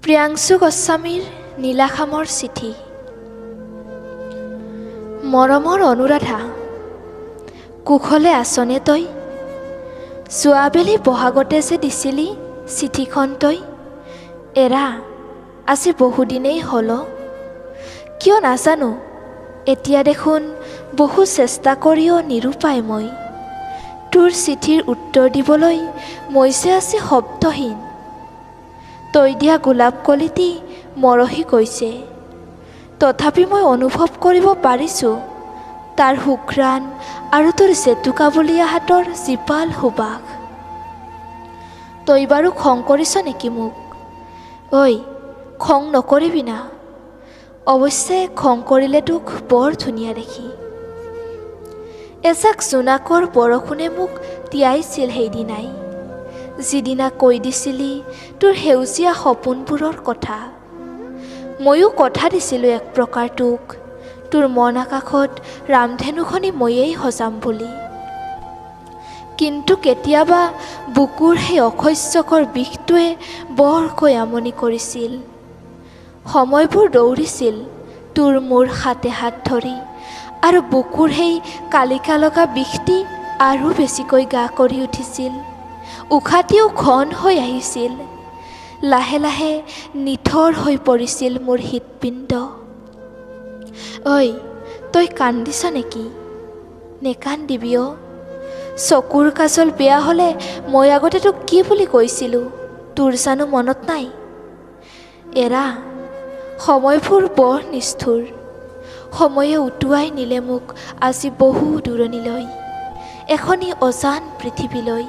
প্ৰিয়াংশু গোস্বামীৰ নীলাখামৰ চিঠি। মৰমৰ অনুৰাধা, কুশলে আছনে তই? যোৱাবেলি বহাগতে যে দিছিলি চিঠিখন তই, এৰা আজি বহুদিনেই হ'ল। কিয় নাজানো, এতিয়া দেখোন বহু চেষ্টা কৰিও নিৰূপায় মই। তোৰ চিঠিৰ উত্তৰ দিবলৈ মই যে আজি শব্দহীন। তই দিয়া গোলাপ কলিটি মৰহি গৈছে, তথাপি মই অনুভৱ কৰিব পাৰিছোঁ তাৰ সুঘ্ৰাণ আৰু তোৰ জেতুকাবলীয়া হাতৰ জীপাল সুবাস। তই বাৰু খং কৰিছ নেকি মোক? ঐ, খং নকৰিবি না। অৱশ্যে খং কৰিলে তোক বৰ ধুনীয়া দেখি। এজাক জোনাকৰ বৰষুণে মোক তিয়াইছিল সেইদিনাই, যিদিনা কৈ দিছিলি তোৰ সেউজীয়া সপোনবোৰৰ কথা। ময়ো কথা দিছিলোঁ এক প্ৰকাৰ তোক, তোৰ মন আকাশত ৰামধেনুখনি ময়েই সজাম বুলি। কিন্তু কেতিয়াবা বুকুৰ সেই অসহ্যকৰ বিষটোৱে বৰকৈ আমনি কৰিছিল। সময়বোৰ দৌৰিছিল তোৰ মোৰ হাতে হাত ধৰি, আৰু বুকুৰ সেই কালিকা লগা বিষটি আৰু বেছিকৈ গা কৰি উঠিছিল। উশাহটিও ঘন হৈ আহিছিল। লাহে লাহে নিথৰ হৈ পৰিছিল মোৰ হৃদপিণ্ড। ঐ, তই কান্দিছ নেকি? নেকান্দিবি অ'। চকুৰ কাজল বেয়া হ'লে মই আগতে তোক কি বুলি কৈছিলোঁ, তোৰ জানো মনত নাই? এৰা, সময়বোৰ বৰ নিষ্ঠুৰ। সময়ে উটুৱাই নিলে মোক আজি বহু দূৰণিলৈ, এখনি অজান পৃথিৱীলৈ।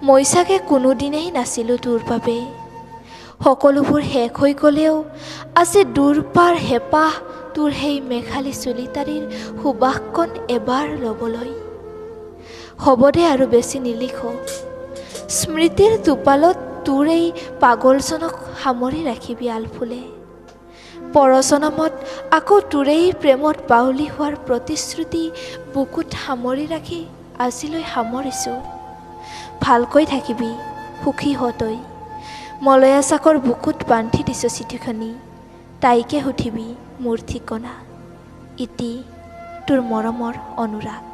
মই চাগে কোনোদিনেই নাছিলোঁ তোৰ বাবে। সকলোবোৰ শেষ হৈ গ'লেও আজি দূৰপাৰ হেঁপাহ তোৰ সেই মেঘালী চুলিতাৰিৰ সুবাসকণ এবাৰ ল'বলৈ। হ'ব দে আৰু বেছি নিলিখো। স্মৃতিৰ টোপালত তোৰ এই পাগলজনক সামৰি ৰাখিবি আলফুলে। পৰজনমত আকৌ তোৰেই প্ৰেমত বাউলি হোৱাৰ প্ৰতিশ্ৰুতি বুকুত সামৰি ৰাখি আজিলৈ সামৰিছোঁ। ভালকৈ থাকিবি, সুখী হ তই। মলয়া চাকৰ বুকুত বান্ধি দিছোঁ চিঠিখনি, তাইকে সুধিবি মোৰ ঠিকনা। ইতি তোৰ মৰমৰ অনুৰাগ।